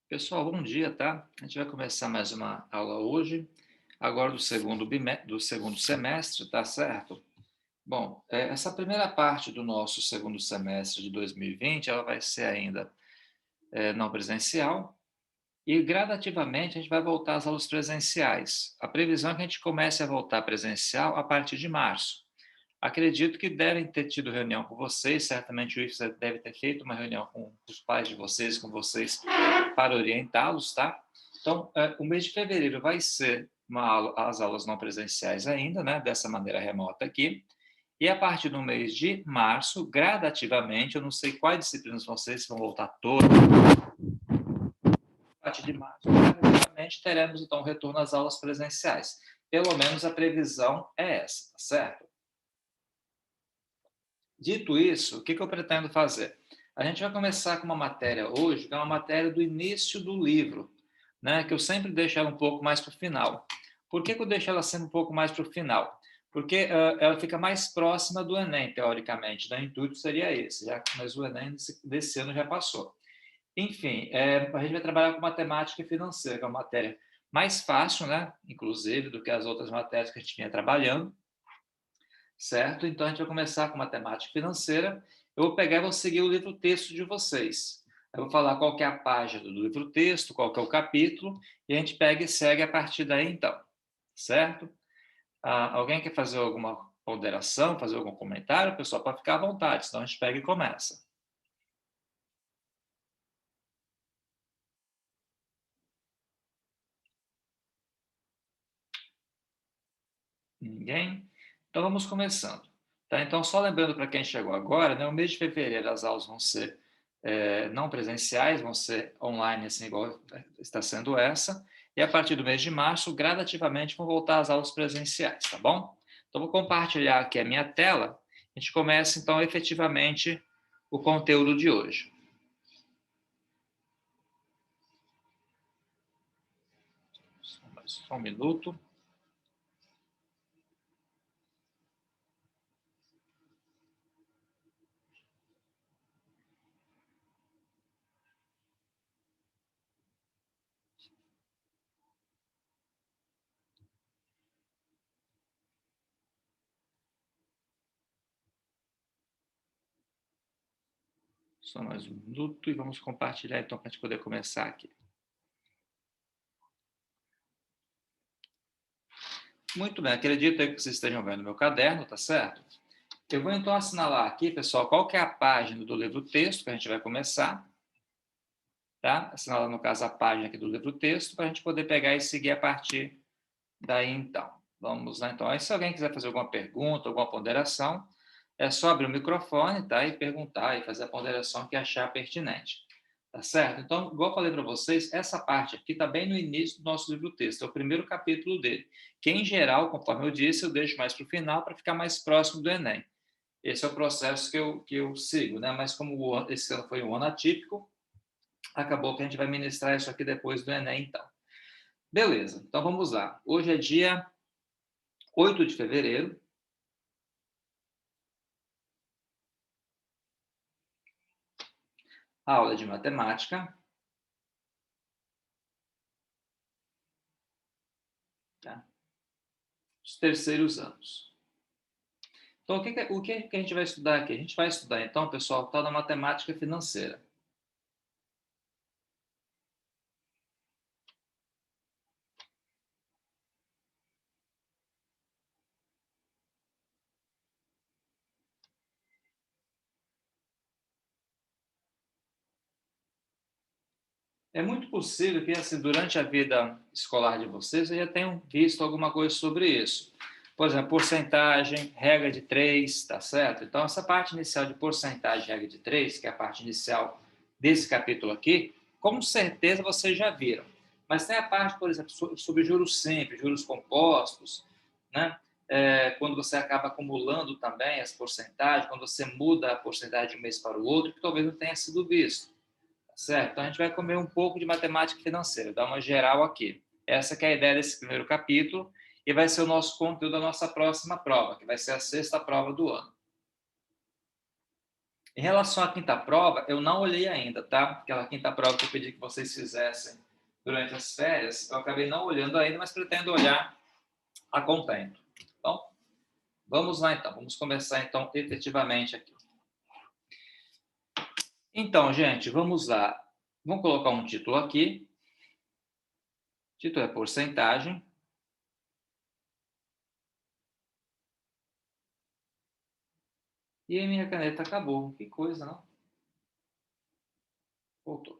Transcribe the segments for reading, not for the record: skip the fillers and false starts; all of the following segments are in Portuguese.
Pessoal, bom dia, tá? A gente vai começar mais uma aula hoje, agora do segundo semestre, tá certo? Bom, essa primeira parte do nosso segundo semestre de 2020, ela vai ser ainda não presencial, e gradativamente a gente vai voltar às aulas presenciais. A previsão é que a gente comece a voltar presencial a partir de março. Acredito que devem ter tido reunião com vocês, certamente o IFES deve ter feito uma reunião com os pais de vocês, com vocês, para orientá-los, tá? Então, o mês de fevereiro vai ser as aulas não presenciais ainda, né, dessa maneira remota aqui, e a partir do mês de março, gradativamente, eu não sei quais disciplinas vocês vão voltar todas, a partir de março, gradativamente, teremos então retorno às aulas presenciais. Pelo menos a previsão é essa, tá certo? Dito isso, o que eu pretendo fazer? A gente vai começar com uma matéria hoje, que é uma matéria do início do livro, né, que eu sempre deixo ela um pouco mais para o final. Por que eu deixo ela sempre um pouco mais para o final? Porque ela fica mais próxima do Enem, teoricamente, né? O intuito seria esse, mas o Enem desse ano já passou. Enfim, a gente vai trabalhar com matemática financeira, que é uma matéria mais fácil, né, inclusive, do que as outras matérias que a gente vinha trabalhando, certo? Então, a gente vai começar com matemática financeira. Eu vou pegar e vou seguir o livro-texto de vocês. Eu vou falar qual que é a página do livro-texto, qual que é o capítulo, e a gente pega e segue a partir daí, então. Certo? Alguém quer fazer alguma ponderação, fazer algum comentário? Pessoal, para ficar à vontade, senão a gente pega e começa. Ninguém? Então, vamos começando. Tá? Então, só lembrando para quem chegou agora, né, o mês de fevereiro as aulas vão ser não presenciais, vão ser online, assim, igual está sendo essa, e a partir do mês de março, gradativamente, vão voltar às aulas presenciais, tá bom? Então, vou compartilhar aqui a minha tela, a gente começa, então, efetivamente, o conteúdo de hoje. Só um minuto. Só mais um minuto e vamos compartilhar, então, para a gente poder começar aqui. Muito bem, acredito que vocês estejam vendo meu caderno, tá certo? Eu vou, então, assinalar aqui, pessoal, qual que é a página do livro-texto que a gente vai começar, tá? Assinalar, no caso, a página aqui do livro-texto, para a gente poder pegar e seguir a partir daí, então. Vamos lá, então. Aí, se alguém quiser fazer alguma pergunta, alguma ponderação, é só abrir o microfone, tá? E perguntar e fazer a ponderação que achar pertinente. Tá certo? Então, igual eu falei para vocês, essa parte aqui está bem no início do nosso livro-texto, é o primeiro capítulo dele, que, em geral, conforme eu disse, eu deixo mais para o final para ficar mais próximo do Enem. Esse é o processo que eu sigo, né? Mas como esse ano foi um ano atípico, acabou que a gente vai ministrar isso aqui depois do Enem, então. Beleza, então vamos lá. Hoje é dia 8 de fevereiro. Aula de matemática. Tá? Os terceiros anos. Então, o que a gente vai estudar aqui? A gente vai estudar, então, pessoal, está na matemática financeira. É muito possível que, assim, durante a vida escolar de vocês, vocês já tenham visto alguma coisa sobre isso. Por exemplo, porcentagem, regra de 3, tá certo? Então, essa parte inicial de porcentagem, regra de 3, que é a parte inicial desse capítulo aqui, com certeza vocês já viram. Mas tem a parte, por exemplo, sobre juros simples, juros compostos, né? Quando você acaba acumulando também as porcentagens, quando você muda a porcentagem de um mês para o outro, que talvez não tenha sido visto. Certo? Então, a gente vai comer um pouco de matemática financeira, dar uma geral aqui. Essa que é a ideia desse primeiro capítulo e vai ser o nosso conteúdo da nossa próxima prova, que vai ser a sexta prova do ano. Em relação à quinta prova, eu não olhei ainda, tá? Aquela quinta prova que eu pedi que vocês fizessem durante as férias, eu acabei não olhando ainda, mas pretendo olhar a contento. Então, vamos lá então, vamos começar então efetivamente aqui. Então, gente, vamos lá. Vamos colocar um título aqui. O título é porcentagem. E a minha caneta acabou. Que coisa, não? Voltou.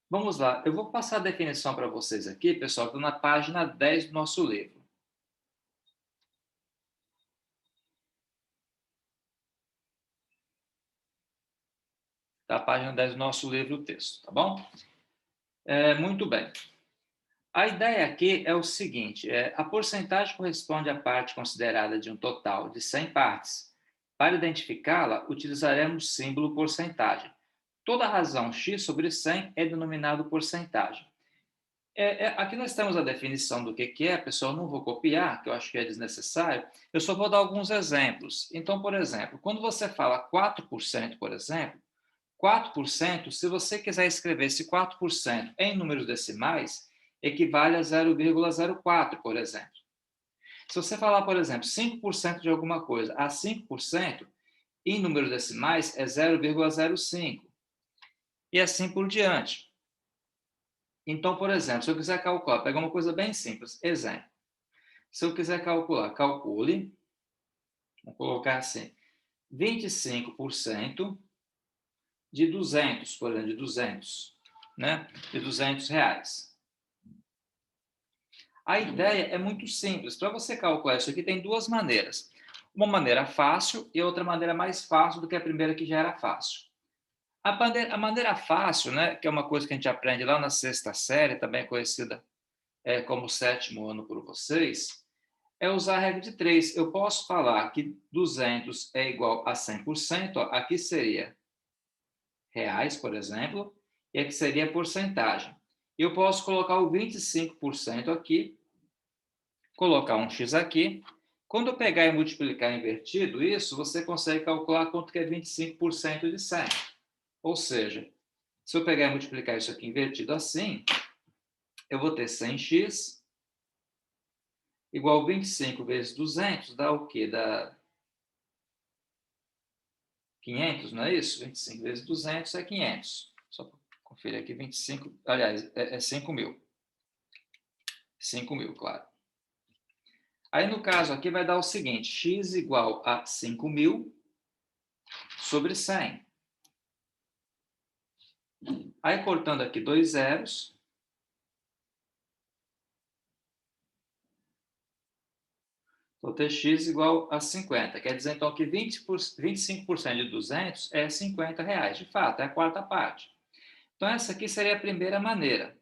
Vamos lá. Eu vou passar a definição para vocês aqui, pessoal, que na página 10 do nosso livro. Da página 10 do nosso livro, o texto, tá bom? Muito bem. A ideia aqui é o seguinte, a porcentagem corresponde à parte considerada de um total de 100 partes. Para identificá-la, utilizaremos o símbolo porcentagem. Toda razão x sobre 100 é denominado porcentagem. Aqui nós temos a definição do que é, pessoal, não vou copiar, que eu acho que é desnecessário, eu só vou dar alguns exemplos. Então, por exemplo, quando você fala 4%, por exemplo, 4%, se você quiser escrever esse 4% em números decimais, equivale a 0,04, por exemplo. Se você falar, por exemplo, 5% de alguma coisa a 5%, em números decimais é 0,05. E assim por diante. Então, por exemplo, se eu quiser calcular, pegar uma coisa bem simples, exemplo. Se eu quiser calcular, calcule, vou colocar assim, 25% de 200, por exemplo, de 200, né? De 200 reais. A ideia é muito simples. Para você calcular isso aqui, tem duas maneiras. Uma maneira fácil e outra maneira mais fácil do que a primeira, que já era fácil. A maneira fácil, né, que é uma coisa que a gente aprende lá na sexta série, também conhecida como sétimo ano por vocês, é usar a regra de 3. Eu posso falar que 200 é igual a 100%, ó, aqui seria reais, por exemplo, e aqui seria porcentagem. Eu posso colocar o 25% aqui, colocar um x aqui. Quando eu pegar e multiplicar invertido isso, você consegue calcular quanto que é 25% de 100. Ou seja, se eu pegar e multiplicar isso aqui invertido assim, eu vou ter 100x igual 25 vezes 200, dá o quê? Dá 500, não é isso? 25 vezes 200 é 500. Só para conferir aqui, 25, aliás, é 5 mil. 5 mil, claro. Aí, no caso aqui, vai dar o seguinte, x igual a 5 mil sobre 100. Aí, cortando aqui dois zeros, vou ter x igual a 50. Quer dizer, então, que 25% de 200 é 50 reais. De fato, é a quarta parte. Então, essa aqui seria a primeira maneira.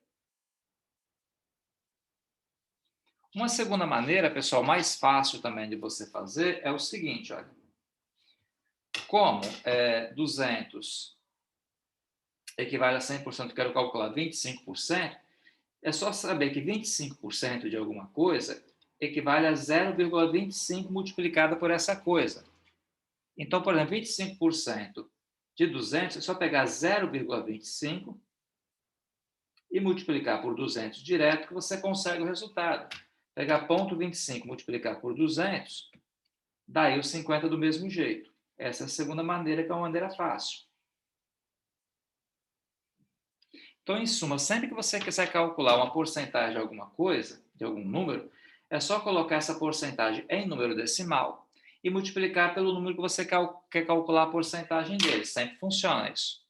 Uma segunda maneira, pessoal, mais fácil também de você fazer é o seguinte, olha. Como 200 equivale a 100%, quero calcular 25%, é só saber que 25% de alguma coisa equivale a 0,25 multiplicada por essa coisa. Então, por exemplo, 25% de 200, é só pegar 0,25 e multiplicar por 200 direto, que você consegue o resultado. Pegar 0,25 multiplicar por 200, daí os 50 do mesmo jeito. Essa é a segunda maneira, que é uma maneira fácil. Então, em suma, sempre que você quiser calcular uma porcentagem de alguma coisa, de algum número, é só colocar essa porcentagem em número decimal e multiplicar pelo número que você quer calcular a porcentagem dele. Sempre funciona isso.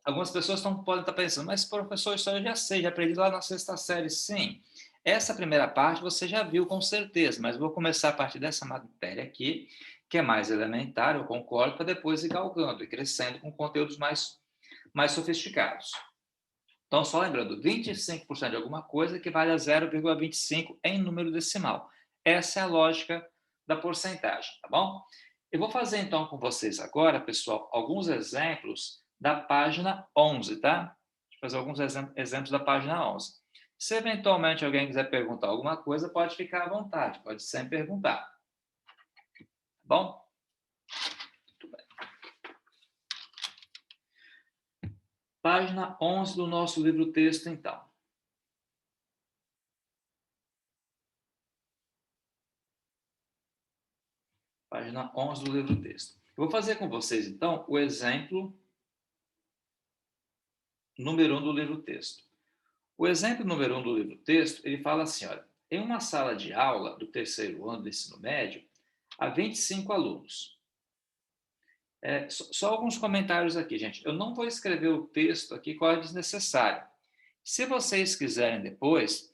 Algumas pessoas podem estar pensando, mas professor, isso eu já sei, já aprendi lá na sexta série. Sim, essa primeira parte você já viu com certeza, mas vou começar a partir dessa matéria aqui, que é mais elementar, eu concordo, para depois ir galgando e crescendo com conteúdos mais sofisticados. Então, só lembrando, 25% de alguma coisa equivale a 0,25 em número decimal. Essa é a lógica da porcentagem, tá bom? Eu vou fazer, então, com vocês agora, pessoal, alguns exemplos da página 11, tá? fazer alguns exemplos da página 11. Se eventualmente alguém quiser perguntar alguma coisa, pode ficar à vontade, pode sempre perguntar. Tá bom? Muito bem. Página 11 do nosso livro-texto, então. Página 11 do livro-texto. Eu vou fazer com vocês, então, o exemplo número 1 do livro-texto. O exemplo número 1 do livro-texto, ele fala assim, olha, em uma sala de aula do terceiro ano do ensino médio, há 25 alunos. Só alguns comentários aqui, gente. Eu não vou escrever o texto aqui, qual é desnecessário. Se vocês quiserem depois,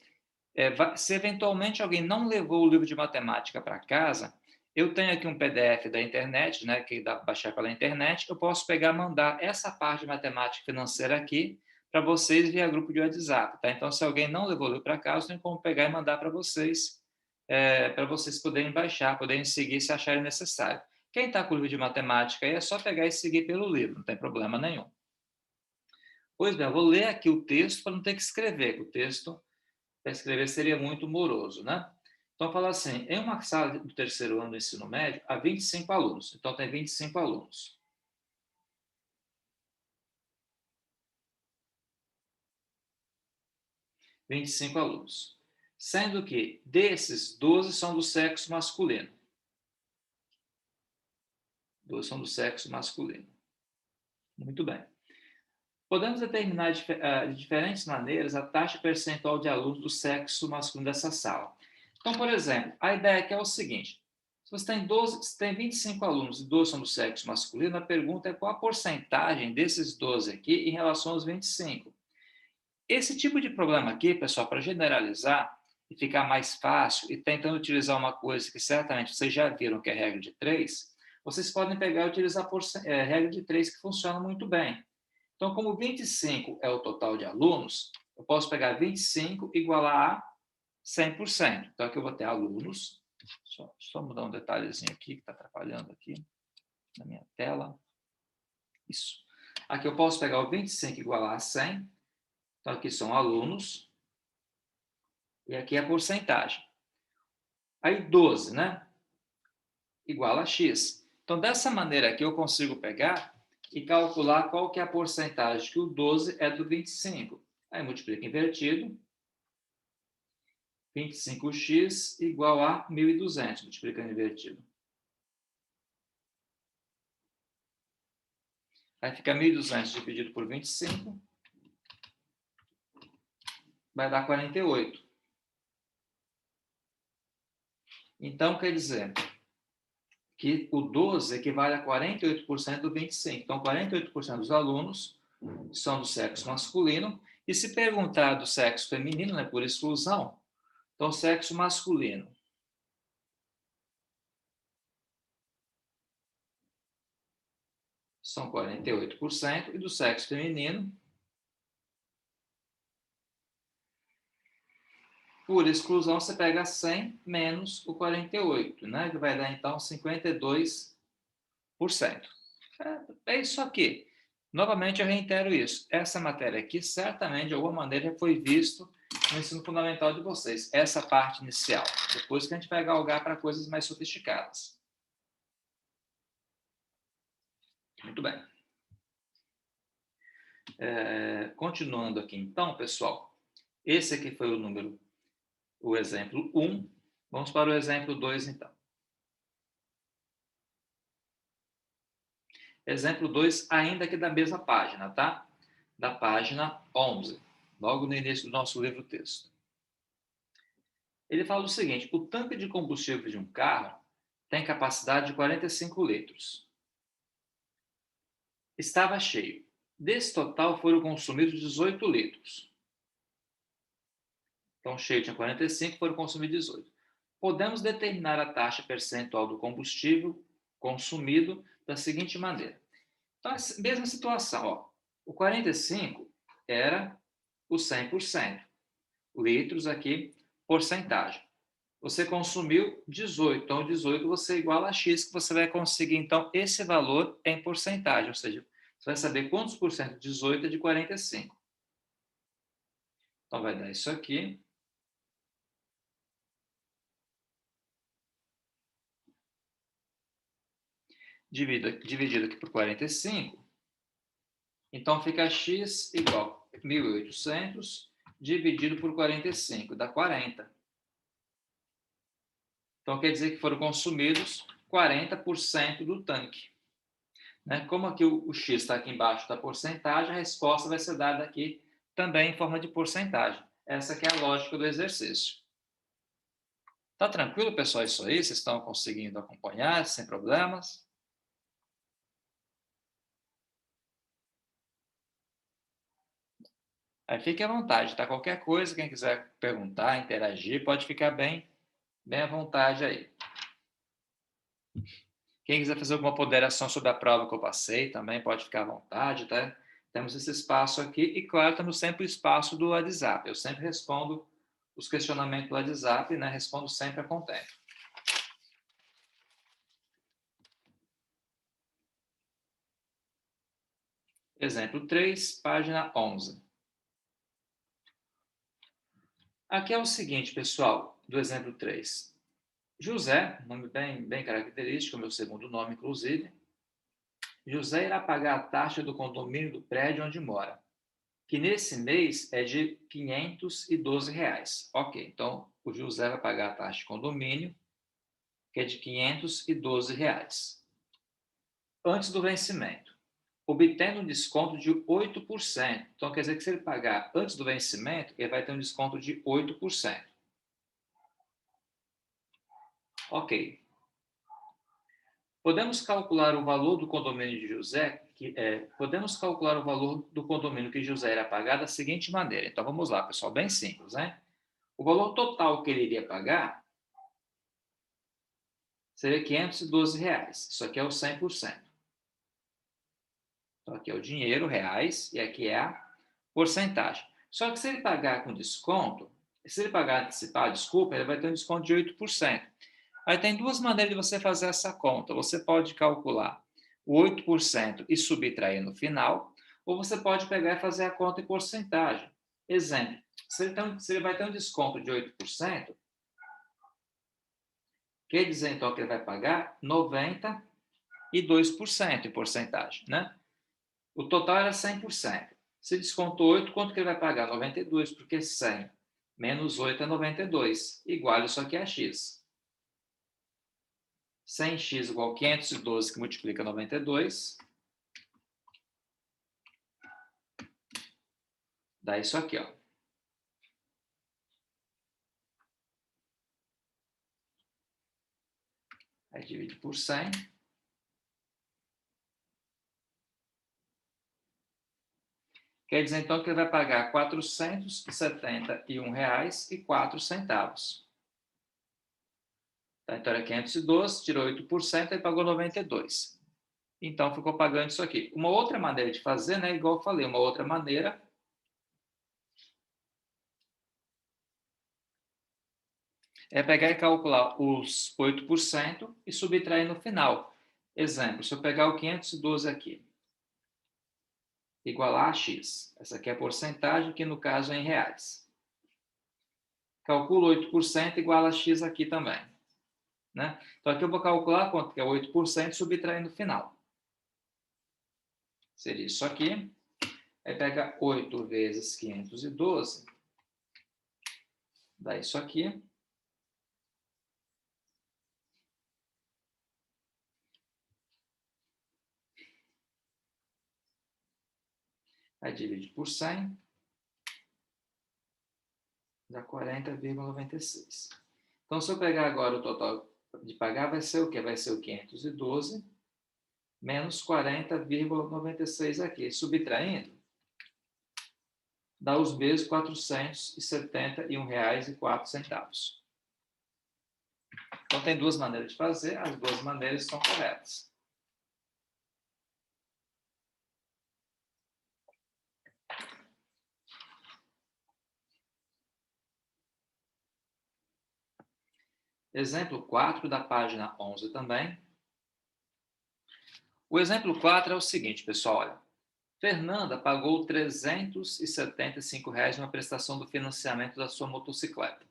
se eventualmente alguém não levou o livro de matemática para casa, eu tenho aqui um PDF da internet, né, que dá para baixar pela internet, eu posso pegar e mandar essa parte de matemática financeira aqui para vocês via grupo de WhatsApp, tá? Então, se alguém não levou o livro para casa, tem como pegar e mandar para vocês poderem baixar, poderem seguir se acharem necessário. Quem está com o livro de matemática aí é só pegar e seguir pelo livro, não tem problema nenhum. Pois bem, eu vou ler aqui o texto para não ter que escrever, que o texto para escrever seria muito moroso, né? Então, fala assim, em uma sala do terceiro ano do ensino médio, há 25 alunos. Então, tem 25 alunos. Sendo que desses, 12 são do sexo masculino. 12 são do sexo masculino. Muito bem. Podemos determinar de diferentes maneiras a taxa percentual de alunos do sexo masculino dessa sala. Então, por exemplo, a ideia aqui é o seguinte, se você tem 25 alunos e 12 são do sexo masculino, a pergunta é qual a porcentagem desses 12 aqui em relação aos 25. Esse tipo de problema aqui, pessoal, para generalizar e ficar mais fácil e tentando utilizar uma coisa que certamente vocês já viram que é a regra de 3, vocês podem pegar e utilizar a regra de 3 que funciona muito bem. Então, como 25 é o total de alunos, eu posso pegar 25 igualar a 100%. Então, aqui eu vou ter alunos. Só mudar um detalhezinho aqui que está atrapalhando aqui na minha tela. Isso. Aqui eu posso pegar o 25 igualar a 100. Então, aqui são alunos. E aqui é a porcentagem. Aí, 12, né? Igual a x. Então, dessa maneira aqui, eu consigo pegar e calcular qual que é a porcentagem que o 12 é do 25. Aí, multiplica invertido. 25x igual a 1.200, multiplicando invertido. Aí fica 1.200 dividido por 25, vai dar 48. Então, quer dizer que o 12 equivale a 48% do 25. Então, 48% dos alunos são do sexo masculino. E se perguntar do sexo feminino, né, por exclusão, então, sexo masculino são 48%, e do sexo feminino, por exclusão, você pega 100 menos o 48, né? Que vai dar, então, 52%. É isso aqui. Novamente, eu reitero isso. Essa matéria aqui, certamente, de alguma maneira, já foi visto no ensino fundamental de vocês. Essa parte inicial. Depois que a gente vai galgar para coisas mais sofisticadas. Muito bem. Continuando aqui, então, pessoal. Esse aqui foi o exemplo 1. Vamos para o exemplo 2, então. Exemplo 2, ainda aqui da mesma página, tá? Da página 11, logo no início do nosso livro-texto. Ele fala o seguinte, o tanque de combustível de um carro tem capacidade de 45 litros. Estava cheio. Desse total foram consumidos 18 litros. Então, cheio tinha 45, foram consumidos 18. Podemos determinar a taxa percentual do combustível consumido da seguinte maneira. Então, mesma situação, ó. O 45 era o 100%. Litros aqui, porcentagem. Você consumiu 18, então 18 você iguala a x, que você vai conseguir, então, esse valor em porcentagem, ou seja, você vai saber quantos por cento de 18 é de 45. Então, vai dar isso aqui. Dividido aqui por 45. Então, fica x igual a 1.800 dividido por 45, dá 40. Então, quer dizer que foram consumidos 40% do tanque. Né? Como aqui o x está aqui embaixo da porcentagem, a resposta vai ser dada aqui também em forma de porcentagem. Essa aqui é a lógica do exercício. Tá tranquilo, pessoal, isso aí? Vocês estão conseguindo acompanhar sem problemas? Aí fique à vontade, tá? Qualquer coisa, quem quiser perguntar, interagir, pode ficar bem à vontade aí. Quem quiser fazer alguma ponderação sobre a prova que eu passei, também pode ficar à vontade, tá? Temos esse espaço aqui e, claro, temos sempre o espaço do WhatsApp. Eu sempre respondo os questionamentos do WhatsApp, né? Respondo sempre a contento. Exemplo 3, página 11. Aqui é o seguinte, pessoal, do exemplo 3. José, nome bem característico, meu segundo nome, inclusive. José irá pagar a taxa do condomínio do prédio onde mora, que nesse mês é de R$ 512. Ok, então o José vai pagar a taxa de condomínio, que é de R$ 512, antes do vencimento, obtendo um desconto de 8%. Então, quer dizer que se ele pagar antes do vencimento, ele vai ter um desconto de 8%. Ok. Podemos calcular o valor do condomínio de José, podemos calcular o valor do condomínio que José irá pagar da seguinte maneira. Então, vamos lá, pessoal, bem simples, né? O valor total que ele iria pagar seria R$ 512. Isso aqui é o 100%. Então, aqui é o dinheiro, reais, e aqui é a porcentagem. Só que se ele pagar com desconto, se ele pagar antecipado, desculpa, ele vai ter um desconto de 8%. Aí tem duas maneiras de você fazer essa conta. Você pode calcular o 8% e subtrair no final, ou você pode pegar e fazer a conta em porcentagem. Exemplo, se ele vai ter um desconto de 8%, quer dizer então que ele vai pagar 92% em porcentagem, né? O total era 100%. Se descontou 8, quanto que ele vai pagar? 92, porque 100 menos 8 é 92, igual isso aqui a x. 100x igual a 512, que multiplica 92, dá isso aqui, ó. Aí divide por 100. Quer dizer, então, que ele vai pagar R$ 471,04. Tá? Então, era 512, tirou 8%, e pagou 92. Então, ficou pagando isso aqui. Uma outra maneira de fazer, né? Igual eu falei, uma outra maneira é pegar e calcular os 8% e subtrair no final. Exemplo, se eu pegar o 512 aqui, igualar a x. Essa aqui é a porcentagem, que no caso é em reais. Calculo 8% igual a x aqui também. Né? Então, aqui eu vou calcular quanto que é 8% subtraindo no final. Seria isso aqui. Aí pega 8 vezes 512, dá isso aqui. Aí divide por 100, dá 40,96. Então, se eu pegar agora o total de pagar, vai ser o quê? Vai ser o 512 menos 40,96 aqui. Subtraindo, dá os mesmos R$ 471,04. Então, tem duas maneiras de fazer, as duas maneiras estão corretas. Exemplo 4 da página 11 também. O exemplo 4 é o seguinte, pessoal, olha. Fernanda pagou R$ 375 numa prestação do financiamento da sua motocicleta,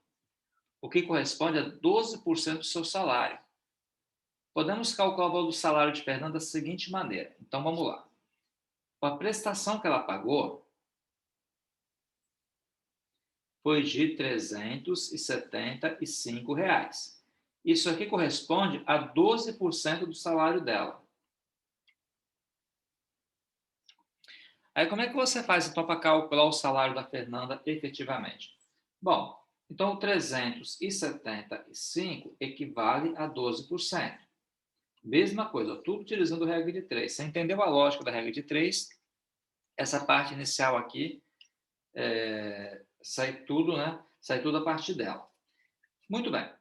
o que corresponde a 12% do seu salário. Podemos calcular o valor do salário de Fernanda da seguinte maneira. Então, vamos lá. A prestação que ela pagou foi de R$ 375. Isso aqui corresponde a 12% do salário dela. Aí, como é que você faz, então, para calcular o salário da Fernanda efetivamente? Bom, então, o 375 equivale a 12%. Mesma coisa, tudo utilizando a regra de 3. Você entendeu a lógica da regra de 3? Essa parte inicial aqui, sai tudo, né? Sai tudo a partir dela. Muito bem.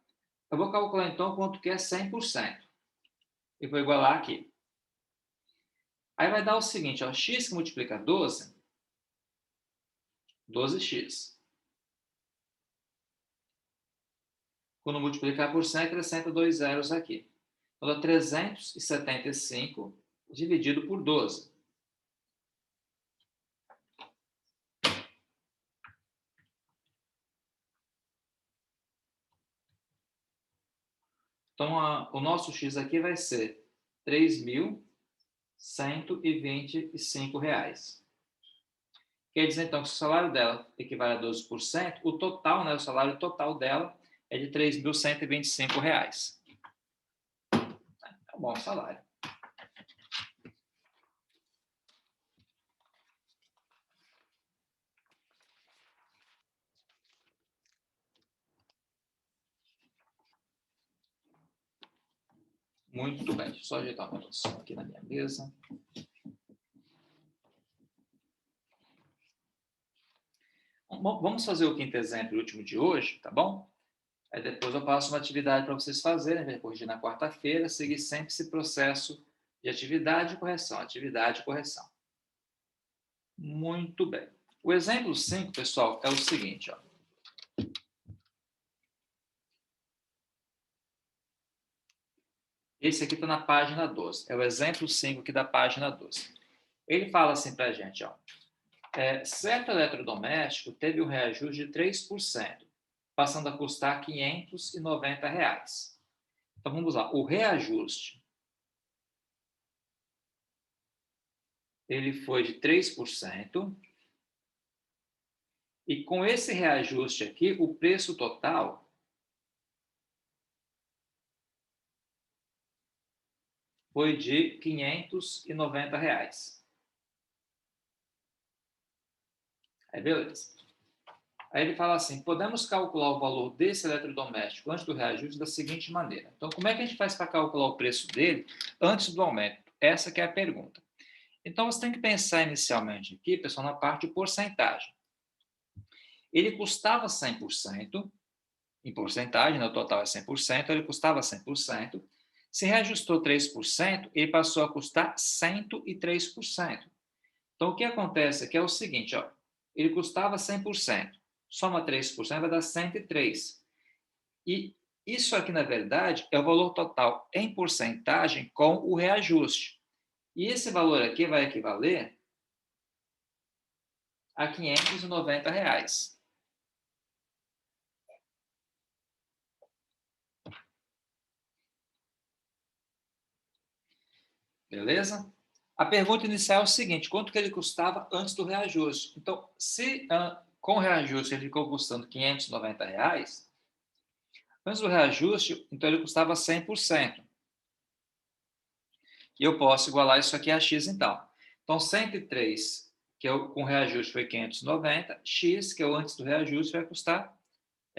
Eu vou calcular, então, quanto que é 100%. E vou igualar aqui. Aí vai dar o seguinte, ó, x que multiplica 12, 12x. Quando multiplicar por 100, acrescenta 2 zeros aqui. Então, dá 375 dividido por 12. Então, o nosso x aqui vai ser R$ 3.125. Quer dizer, então, que se o salário dela equivale a 12%, o total, né, o salário total dela é de R$ 3.125. É um bom salário. Muito bem. Deixa eu só ajeitar uma noção aqui na minha mesa. Vamos fazer o quinto exemplo, o último de hoje, tá bom? Aí depois eu passo uma atividade para vocês fazerem, vai corrigir na quarta-feira, seguir sempre esse processo de atividade e correção, atividade e correção. Muito bem. O exemplo 5, pessoal, é o seguinte, ó. Esse aqui está na página 12. É o exemplo 5 aqui da página 12. Ele fala assim para a gente, ó. Certo eletrodoméstico teve um reajuste de 3%, passando a custar R$ 590. Então, vamos lá. O reajuste, ele foi de 3%, e com esse reajuste aqui, o preço total foi de R$ 590. Aí, beleza. Aí ele fala assim, podemos calcular o valor desse eletrodoméstico antes do reajuste da seguinte maneira. Então, como é que a gente faz para calcular o preço dele antes do aumento? Essa que é a pergunta. Então, você tem que pensar inicialmente aqui, pessoal, na parte de porcentagem. Ele custava 100%, em porcentagem, né, o total é 100%, ele custava 100%. Se reajustou 3%, ele passou a custar 103%. Então, o que acontece aqui é o seguinte, ó, ele custava 100%, soma 3%, vai dar 103. E isso aqui, na verdade, é o valor total em porcentagem com o reajuste. E esse valor aqui vai equivaler a R$ 590. Beleza? A pergunta inicial é o seguinte, quanto que ele custava antes do reajuste? Então, se com o reajuste ele ficou custando R$ 590, antes do reajuste, então ele custava 100%. E eu posso igualar isso aqui a x, então. Então, 103, que com reajuste foi 590, x, que é o antes do reajuste, vai custar,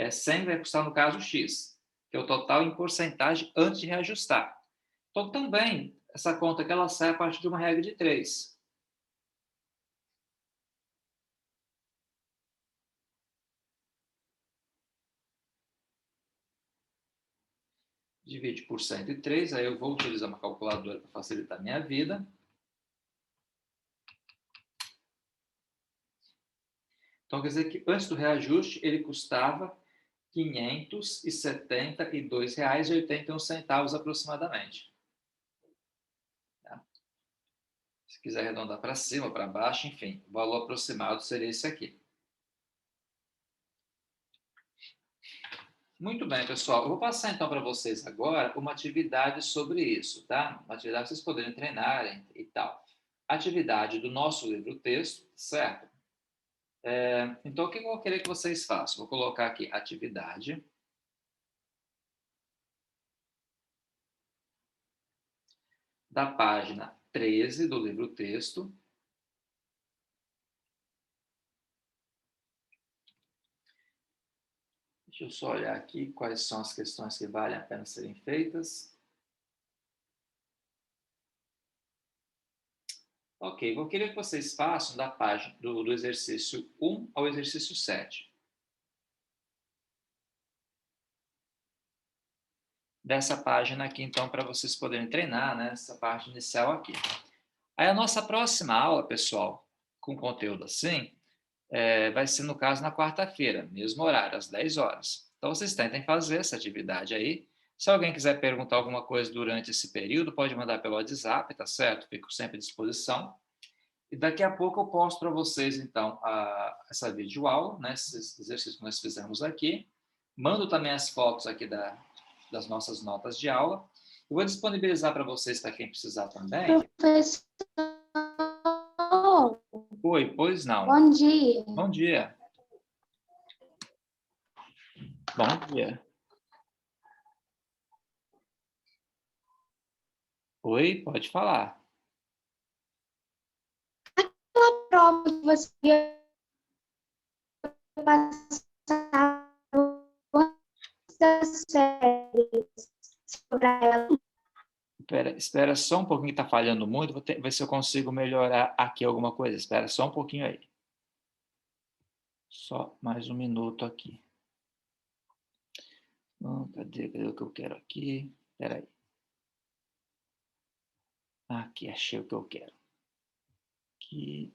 100 vai custar, no caso, x, que é o total em porcentagem antes de reajustar. Então, também, essa conta aqui, ela sai a partir de uma regra de 3. Divide por 103, aí eu vou utilizar uma calculadora para facilitar a minha vida. Então, quer dizer que antes do reajuste, ele custava R$ 572,81 aproximadamente. Tá? Se quiser arredondar para cima, para baixo, enfim, o valor aproximado seria esse aqui. Muito bem, pessoal. Eu vou passar então para vocês agora uma atividade sobre isso, tá? Uma atividade para vocês poderem treinarem e tal. Atividade do nosso livro-texto, certo? Então, o que eu vou querer que vocês façam? Vou colocar aqui atividade. Da página 13 do livro-texto. Deixa eu só olhar aqui quais são as questões que valem a pena serem feitas. Ok, vou querer que vocês façam da página do exercício 1 ao exercício 7. Dessa página aqui, então, para vocês poderem treinar, né? Essa parte inicial aqui. Aí a nossa próxima aula, pessoal, com conteúdo assim, vai ser, no caso, na quarta-feira, mesmo horário, às 10 horas. Então, vocês tentem fazer essa atividade aí. Se alguém quiser perguntar alguma coisa durante esse período, pode mandar pelo WhatsApp, tá certo? Fico sempre à disposição. E daqui a pouco eu posto para vocês, então, essa videoaula, né? Esses exercícios que nós fizemos aqui. Mando também as fotos aqui das nossas notas de aula. Eu vou disponibilizar para vocês, para quem precisar também. Professor, Oi, pois não. bom dia. Bom dia. Bom dia. Oi, pode falar. Aquela prova que você ia passar antes das férias sobre ela. Espera só um pouquinho, está falhando muito. Vou ver se eu consigo melhorar aqui alguma coisa. Espera só um pouquinho aí. Só mais um minuto aqui. Cadê o que eu quero aqui? Espera aí. Aqui, achei o que eu quero. Aqui.